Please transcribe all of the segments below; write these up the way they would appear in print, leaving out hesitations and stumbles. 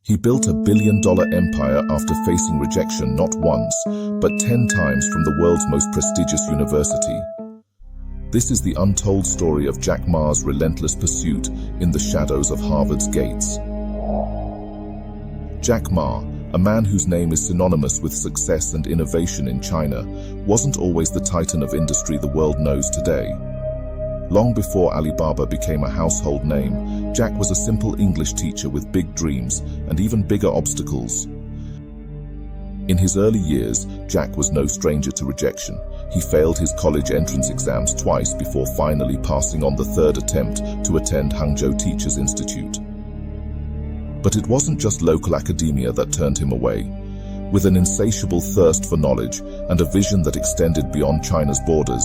He built a billion-dollar empire after facing rejection not once, but 10 times from the world's most prestigious university. This is the untold story of Jack Ma's relentless pursuit in the shadows of Harvard's gates. Jack Ma, a man whose name is synonymous with success and innovation in China, wasn't always the titan of industry the world knows today. Long before Alibaba became a household name, Jack was a simple English teacher with big dreams and even bigger obstacles. In his early years, Jack was no stranger to rejection. He failed his college entrance exams twice before finally passing on the third attempt to attend Hangzhou Teachers Institute. But it wasn't just local academia that turned him away. With an insatiable thirst for knowledge and a vision that extended beyond China's borders,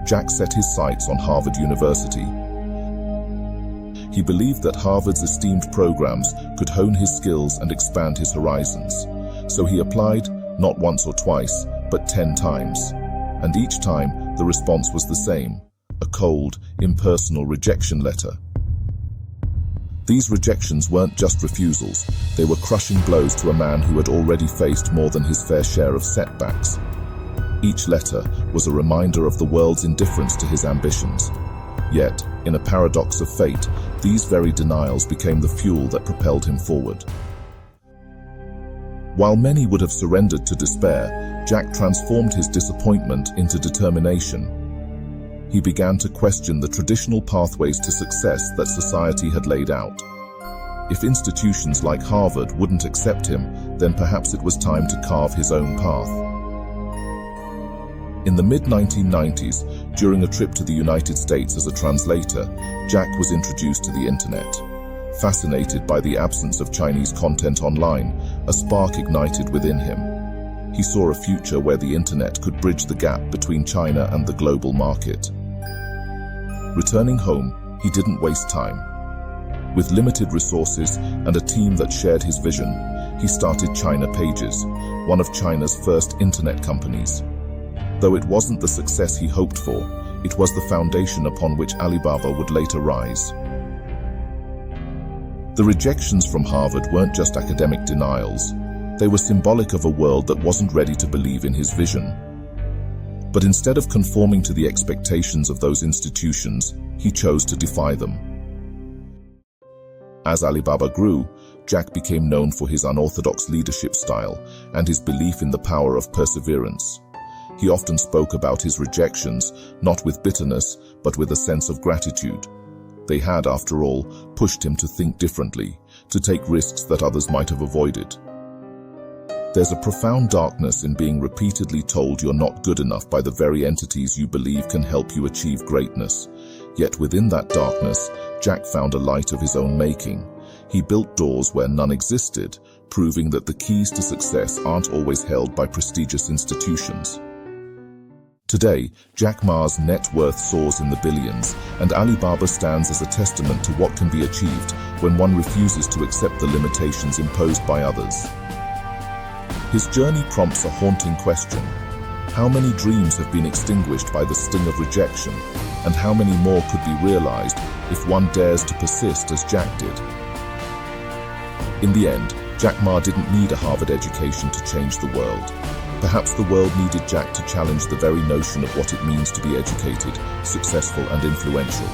Jack set his sights on Harvard University. He believed that Harvard's esteemed programs could hone his skills and expand his horizons. So he applied, not once or twice, but 10 times. And each time, the response was the same: a cold, impersonal rejection letter. These rejections weren't just refusals, they were crushing blows to a man who had already faced more than his fair share of setbacks. Each letter was a reminder of the world's indifference to his ambitions. Yet, in a paradox of fate, these very denials became the fuel that propelled him forward. While many would have surrendered to despair, Jack transformed his disappointment into determination. He began to question the traditional pathways to success that society had laid out. If institutions like Harvard wouldn't accept him, then perhaps it was time to carve his own path. In the mid-1990s, during a trip to the United States as a translator, Jack was introduced to the internet. Fascinated by the absence of Chinese content online, a spark ignited within him. He saw a future where the internet could bridge the gap between China and the global market. Returning home, he didn't waste time. With limited resources and a team that shared his vision, he started China Pages, one of China's first internet companies. Though it wasn't the success he hoped for, it was the foundation upon which Alibaba would later rise. The rejections from Harvard weren't just academic denials. They were symbolic of a world that wasn't ready to believe in his vision. But instead of conforming to the expectations of those institutions, he chose to defy them. As Alibaba grew, Jack became known for his unorthodox leadership style and his belief in the power of perseverance. He often spoke about his rejections, not with bitterness, but with a sense of gratitude. They had, after all, pushed him to think differently, to take risks that others might have avoided. There's a profound darkness in being repeatedly told you're not good enough by the very entities you believe can help you achieve greatness. Yet within that darkness, Jack found a light of his own making. He built doors where none existed, proving that the keys to success aren't always held by prestigious institutions. Today, Jack Ma's net worth soars in the billions, and Alibaba stands as a testament to what can be achieved when one refuses to accept the limitations imposed by others. His journey prompts a haunting question. How many dreams have been extinguished by the sting of rejection, and how many more could be realized if one dares to persist as Jack did? In the end, Jack Ma didn't need a Harvard education to change the world. Perhaps the world needed Jack to challenge the very notion of what it means to be educated, successful, and influential.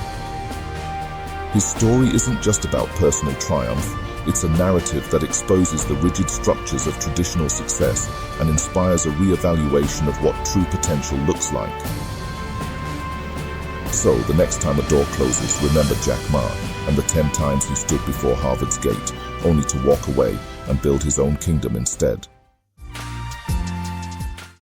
His story isn't just about personal triumph, it's a narrative that exposes the rigid structures of traditional success and inspires a re-evaluation of what true potential looks like. So, the next time a door closes, remember Jack Ma and the 10 times he stood before Harvard's gate, only to walk away and build his own kingdom instead.